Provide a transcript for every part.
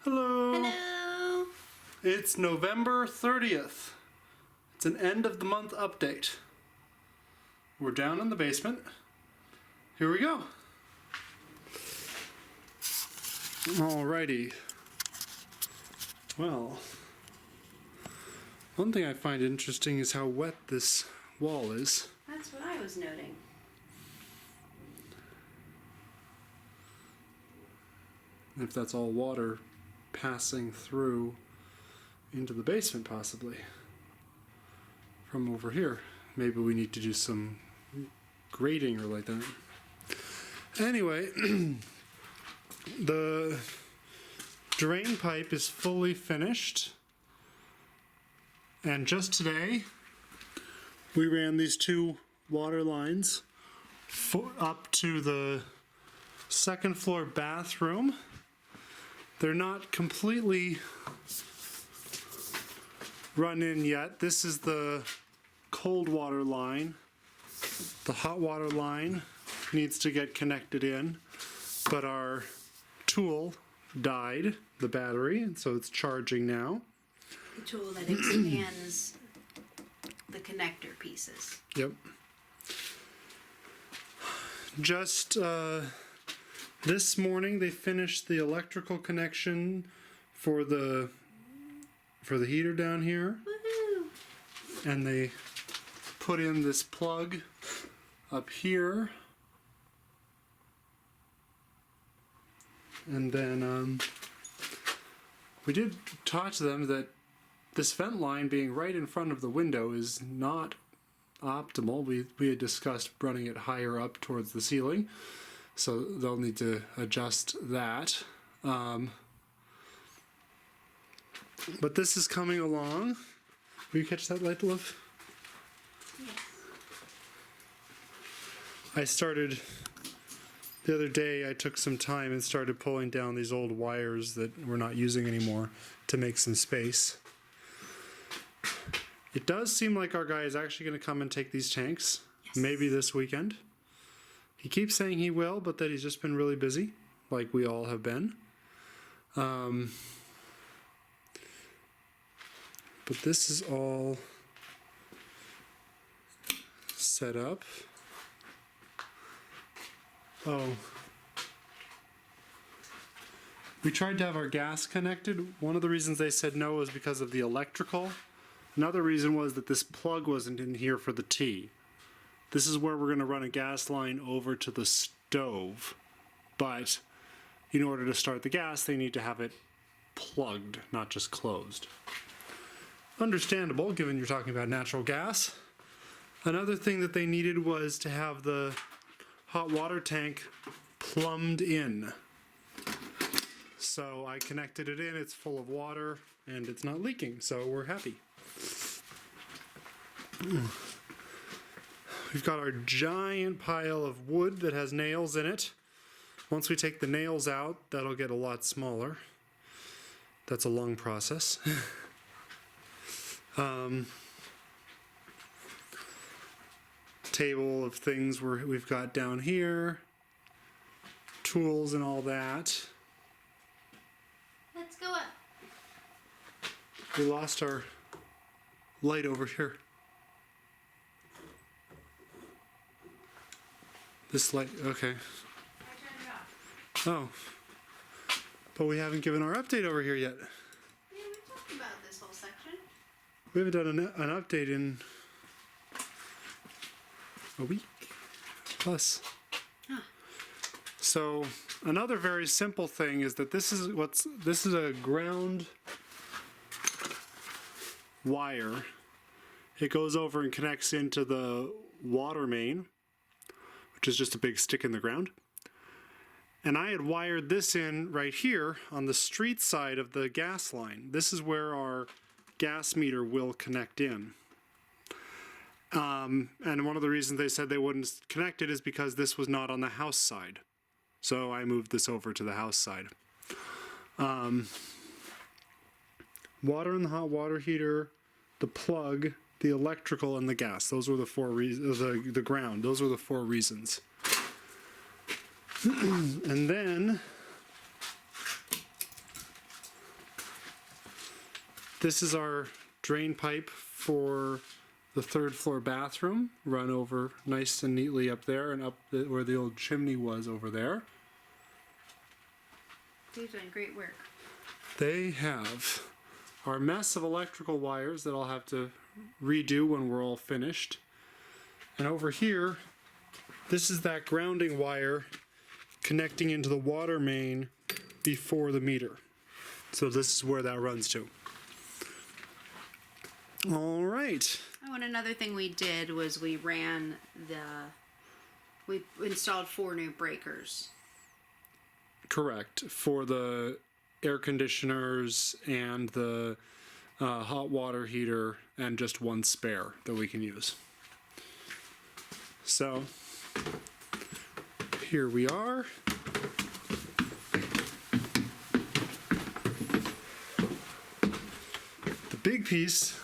Hello. Hello. It's November 30th. It's an end of the month update. We're down in the basement. Here we go. Alrighty. Well, one thing I find interesting is how wet this wall is. That's what I was noting. If that's all water passing through into the basement possibly from over here. Maybe we need to do some grading or like that. Anyway, the drain pipe is fully finished, and just today we ran these two water lines up to the second floor bathroom. They're not completely run in yet. This is the cold water line. The hot water line needs to get connected in, but our tool died, the battery, and so it's charging now. The tool that expands the connector pieces. Yep. Just this morning they finished the electrical connection for the heater down here. Woohoo! And they put in this plug up here. And then we did talk to them that this vent line being right in front of the window is not optimal. We had discussed running it higher up towards the ceiling, so they'll need to adjust that. But this is coming along. Will you catch that light, love? Yes. I started the other day, I took some time and started pulling down these old wires that we're not using anymore to make some space. It does seem like our guy is actually going to come and take these tanks, maybe this weekend. He keeps saying he will, but that he's just been really busy, like we all have been. But this is all set up. Oh. We tried to have our gas connected. One of the reasons they said no was because of the electrical. Another reason was that this plug wasn't in here for the T. This is where we're going to run a gas line over to the stove. But in order to start the gas, they need to have it plugged, not just closed. Understandable, given you're talking about natural gas. Another thing that they needed was to have the hot water tank plumbed in. So I connected it in, it's full of water, and it's not leaking, so we're happy. We've got our giant pile of wood that has nails in it. Once we take the nails out, that'll get a lot smaller. That's a long process. Table of things we've got down here. Tools and all that. Let's go up. We lost our light over here. This light, okay. I turned it off. Oh. But we haven't given our update over here yet. Yeah, we talked about this whole section. We haven't done an update in a week plus. Huh. So another very simple thing is that this is a ground wire. It goes over and connects into the water main, which is just a big stick in the ground. And I had wired this in right here on the street side of the gas line. This is where our gas meter will connect in. And one of the reasons they said they wouldn't connect it is because this was not on the house side. So I moved this over to the house side. Water in the hot water heater, the plug, the electrical, and the gas. Those were the four reasons. The ground. Those were the four reasons. And then This is our drain pipe for the third floor bathroom. Run over nice and neatly up there and up where the old chimney was over there. They've done great work. They have our mess of electrical wires that I'll have to redo when we're all finished. And over here, this is that grounding wire connecting into the water main before the meter. So this is where that runs to. All right. Oh, and another thing we did was we installed 4 new breakers. Correct. For the air conditioners and the hot water heater, and just one spare that we can use. So here we are. The big piece,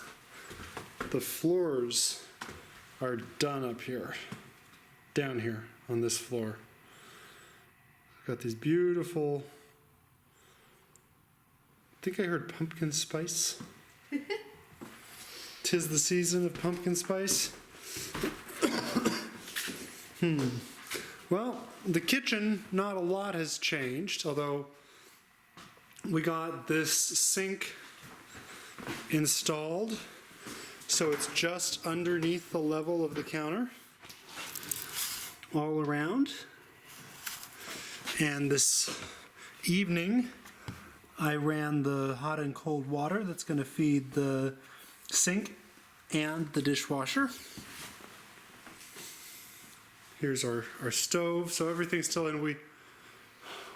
the floors are done up here, down here on this floor. Got these beautiful, I think I heard pumpkin spice. 'Tis the season of pumpkin spice. Well, the kitchen, not a lot has changed, although we got this sink installed, so it's just underneath the level of the counter, all around. And this evening, I ran the hot and cold water that's going to feed the sink and the dishwasher. Here's our stove, so everything's still in. We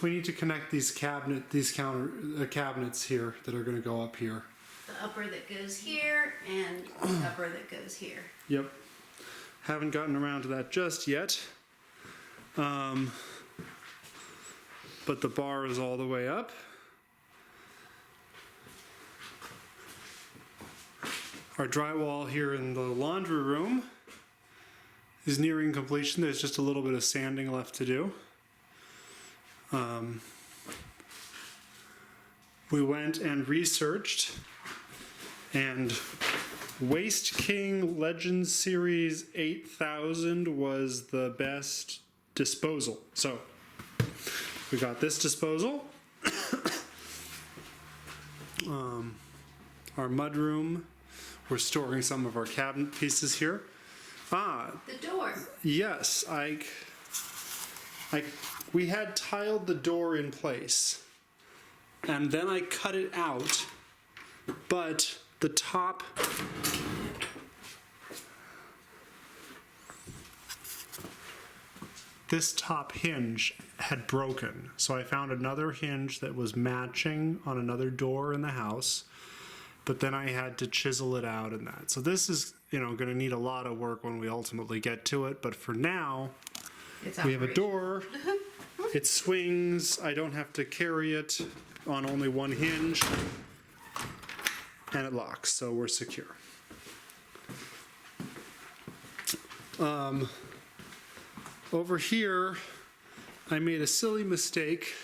need to connect these cabinets here that are going to go up here. The upper that goes here and the upper that goes here. Yep. Haven't gotten around to that just yet. But the bar is all the way up. Our drywall here in the laundry room is nearing completion. There's just a little bit of sanding left to do. We went and researched, and Waste King Legends Series 8000 was the best disposal. So we got this disposal. Our mudroom, we're storing some of our cabinet pieces here. The door. Yes, we had tiled the door in place, and then I cut it out, but the top this top hinge had broken, so I found another hinge that was matching on another door in the house, but then I had to chisel it out and that. So this is, going to need a lot of work when we ultimately get to it, but for now, we have a door, it swings, I don't have to carry it on only one hinge, and it locks, so we're secure. Over here, I made a silly mistake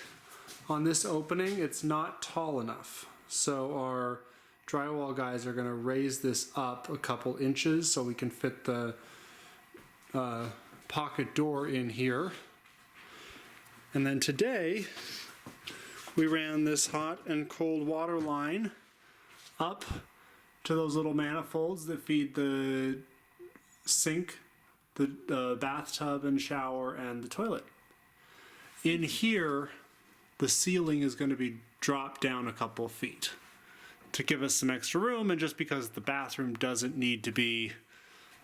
on this opening. It's not tall enough. So our drywall guys are going to raise this up a couple inches so we can fit the pocket door in here. And then today, we ran this hot and cold water line up to those little manifolds that feed the sink, the bathtub and shower, and the toilet. In here, the ceiling is going to be dropped down a couple feet to give us some extra room, and just because the bathroom doesn't need to be,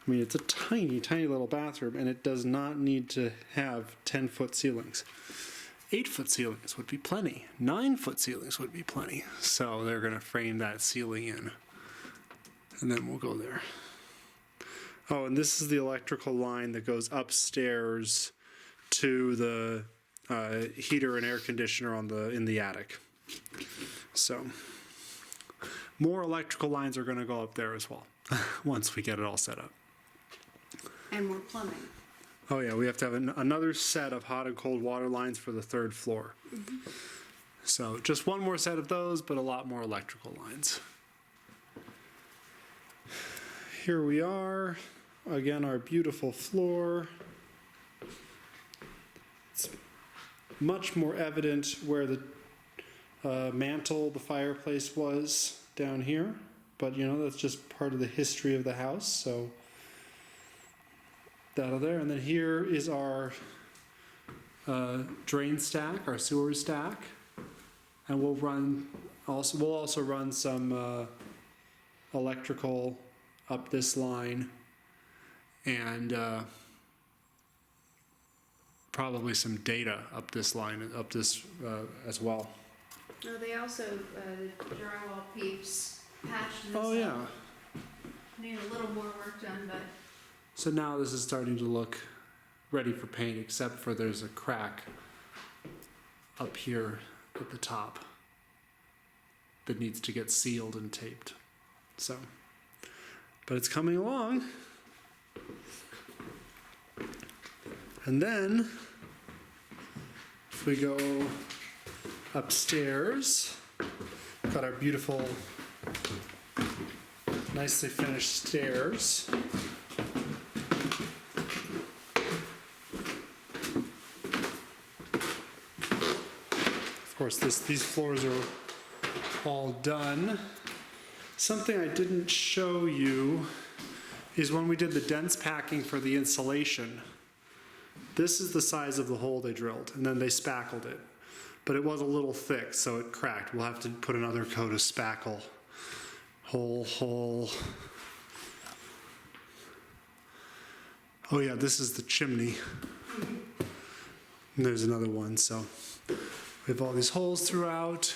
it's a tiny, tiny little bathroom, and it does not need to have 10-foot ceilings. 8-foot ceilings would be plenty. 9-foot ceilings would be plenty. So they're going to frame that ceiling in, and then we'll go there. Oh, and this is the electrical line that goes upstairs to the heater and air conditioner in the attic. So more electrical lines are going to go up there as well once we get it all set up. And more plumbing. Oh yeah, we have to have another set of hot and cold water lines for the third floor. So just one more set of those, but a lot more electrical lines. here we are. Again, our beautiful floor. It's much more evident where the mantle, the fireplace was down here. But you know, that's just part of the history of the house. So that there. And then here is our drain stack, our sewer stack. And we'll also run some electrical up this line and probably some data up this line, as well. No, they also, drywall peeps patched this Oh yeah. up. Need a little more work done, but So now this is starting to look ready for paint, except for there's a crack up here at the top that needs to get sealed and taped. So, but it's coming along. And then, if we go upstairs, got our beautiful, nicely finished stairs. Of course, these floors are all done. Something I didn't show you is when we did the dense packing for the insulation. This is the size of the hole they drilled, and then they spackled it. But it was a little thick, so it cracked. We'll have to put another coat of spackle. Hole. Oh yeah, this is the chimney. And there's another one, so we have all these holes throughout.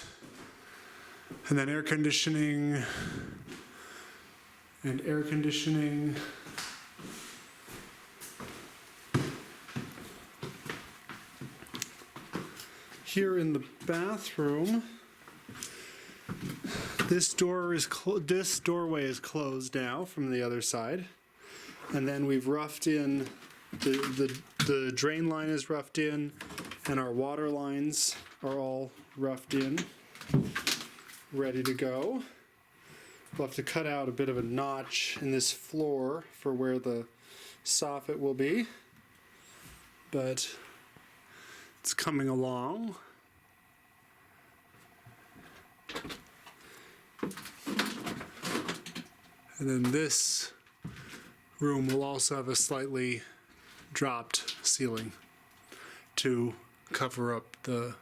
And then air conditioning. And air conditioning. Here in the bathroom, this doorway is closed now from the other side, and then we've roughed in the drain line is roughed in, and our water lines are all roughed in, ready to go. We'll have to cut out a bit of a notch in this floor for where the soffit will be, but it's coming along. And then this room will also have a slightly dropped ceiling to cover up the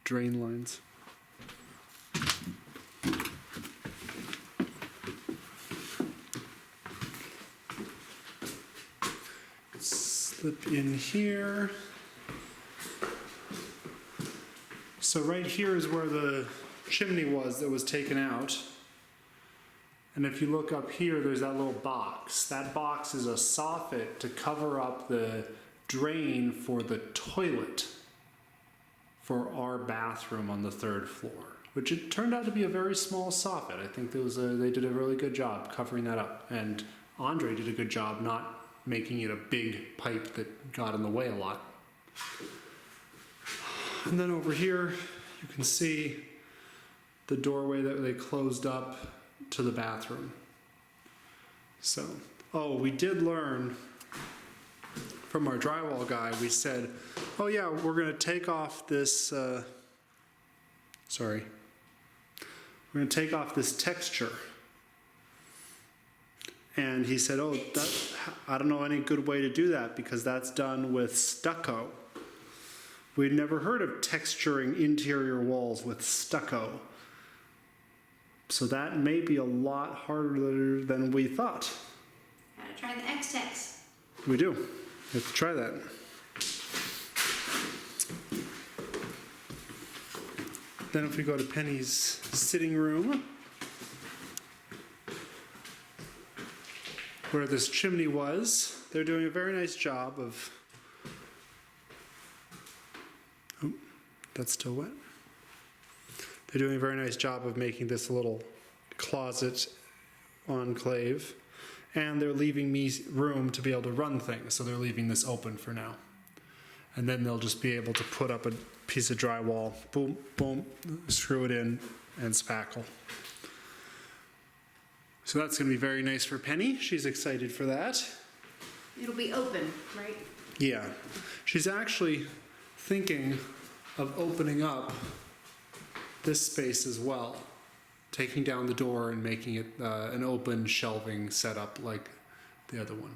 drain lines. Slip in here. So right here is where the chimney was that was taken out. And if you look up here, there's that little box. That box is a soffit to cover up the drain for the toilet for our bathroom on the 3rd floor, which it turned out to be a very small soffit. I think they did a really good job covering that up. And Andre did a good job not making it a big pipe that got in the way a lot. And then over here, you can see the doorway that they closed up to the bathroom. So, we did learn from our drywall guy, we said, oh yeah, we're gonna take off this, we're gonna take off this texture. And he said, I don't know any good way to do that because that's done with stucco. We'd never heard of texturing interior walls with stucco. So that may be a lot harder than we thought. gotta try the X-Tex. We do. We have to try that. Then if we go to Penny's sitting room, where this chimney was, they're doing a very nice job of... Oh, that's still wet. They're doing a very nice job of making this a little closet enclave. And they're leaving me room to be able to run things, so they're leaving this open for now. And then they'll just be able to put up a piece of drywall, boom, boom, screw it in, and spackle. So that's going to be very nice for Penny. She's excited for that. It'll be open, right? Yeah. She's actually thinking of opening up this space as well, taking down the door and making it an open shelving setup like the other one.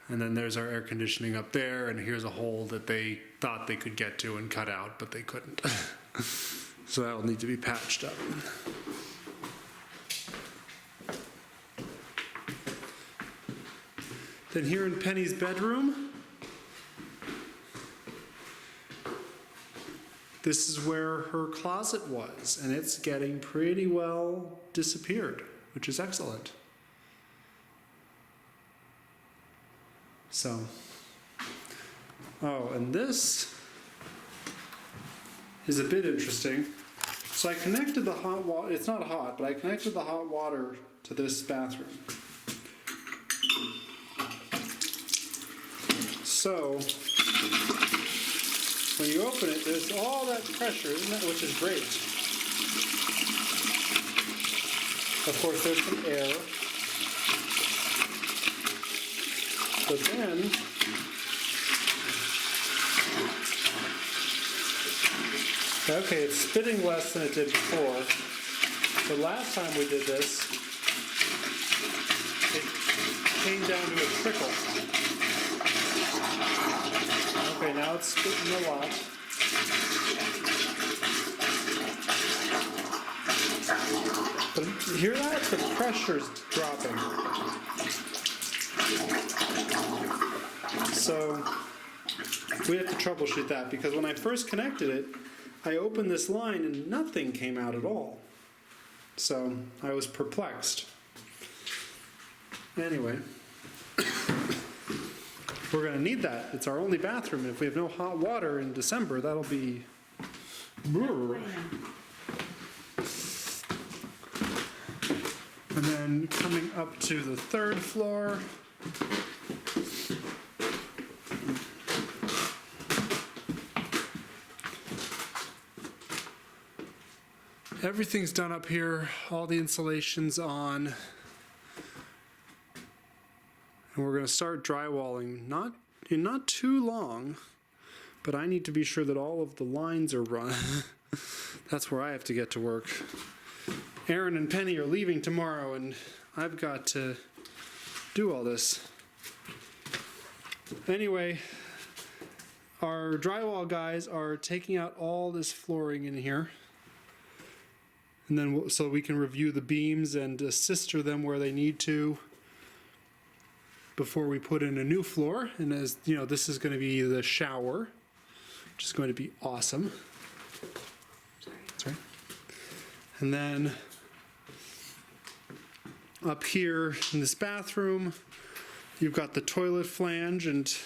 And then there's our air conditioning up there, and here's a hole that they thought they could get to and cut out, but they couldn't. So that'll need to be patched up. Then here in Penny's bedroom, this is where her closet was, and it's getting pretty well disappeared, which is excellent. So, oh, and this is a bit interesting. So I connected the hot water, it's not hot, but I connected the hot water to this bathroom. So, when you open it, there's all that pressure, which is great. Of course, there's some air. But then, okay, it's spitting less than it did before. The last time we did this, it came down to a trickle. Okay, now it's spitting a lot. But you hear that? The pressure's dropping. So we have to troubleshoot that, because when I first connected it, I opened this line and nothing came out at all. So I was perplexed. Anyway, we're going to need that. It's our only bathroom. If we have no hot water in December, that'll be... And then coming up to the third floor, everything's done up here, all the insulation's on, and we're going to start drywalling in not too long, but I need to be sure that all of the lines are run. That's where I have to get to work. Aaron and Penny are leaving tomorrow, and I've got to do all this. Anyway, our drywall guys are taking out all this flooring in here, and then so we can review the beams and sister them where they need to before we put in a new floor. And as you know, this is going to be the shower, which is going to be awesome. Sorry. And then up here in this bathroom, you've got the toilet flange, and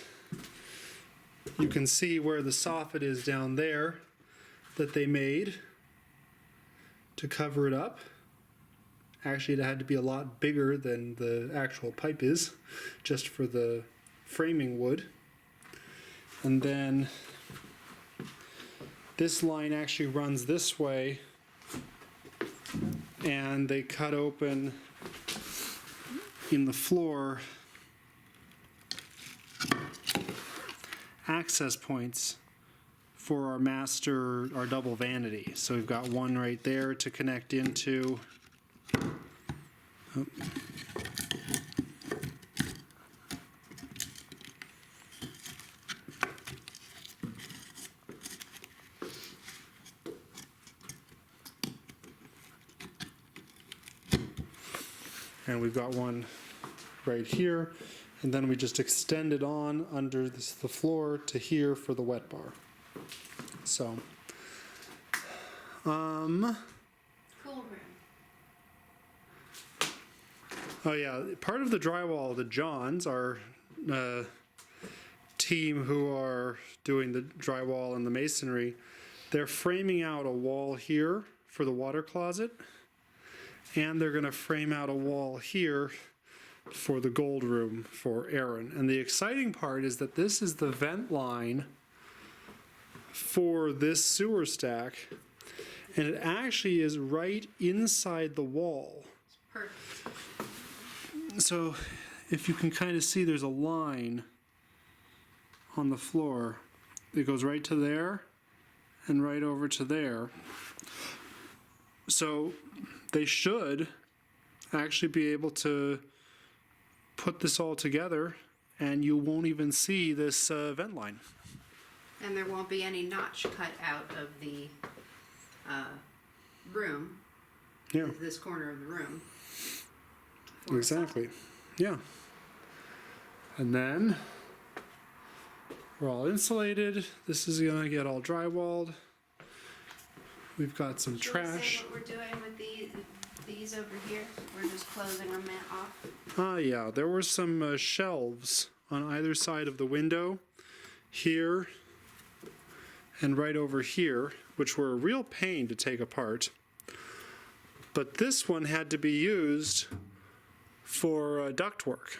you can see where the soffit is down there that they made to cover it up. Actually, it had to be a lot bigger than the actual pipe is, just for the framing wood. And then this line actually runs this way, and they cut open in the floor access points for our master, our double vanity. So we've got one right there to connect into. Oh. And we've got one right here, and then we just extend it on under the floor to here for the wet bar. So, Cool room. oh yeah, part of the drywall, the Johns, our team who are doing the drywall and the masonry, they're framing out a wall here for the water closet, and they're going to frame out a wall here for the gold room for Aaron. And the exciting part is that this is the vent line for this sewer stack, and it actually is right inside the wall. It's Perfect. So if you can kind of see, there's a line on the floor. It goes right to there and right over to there. So they should actually be able to put this all together and you won't even see this vent line. And there won't be any notch cut out of the room, Yeah, this corner of the room. exactly. Yeah. And then we're all insulated. This is gonna get all drywalled. We've got some Should we trash. say what we're doing with these over here? We're just closing them off. Yeah, there were some shelves on either side of the window, here and right over here, which were a real pain to take apart. But this one had to be used for ductwork.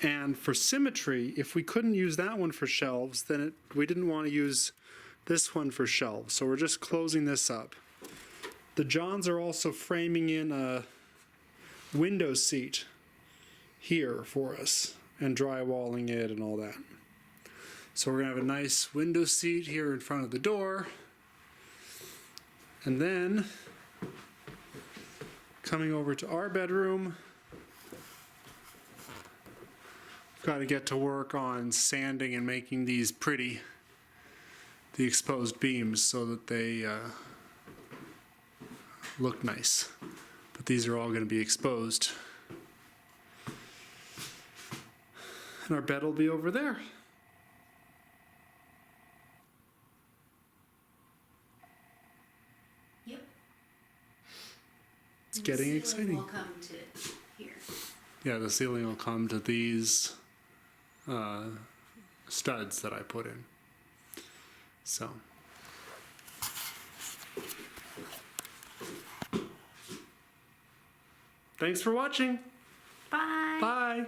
And for symmetry, if we couldn't use that one for shelves, then we didn't want to use this one for shelves. So we're just closing this up. The Johns are also framing in a window seat here for us and drywalling it and all that. So we're gonna have a nice window seat here in front of the door. And then coming over to our bedroom, we've got to get to work on sanding and making these pretty, the exposed beams, so that they look nice. But these are all going to be exposed. And our bed will be over there. Yep. It's getting exciting. Will come to here. Yeah, the ceiling will come to these studs that I put in. So. Thanks for watching. Bye. Bye.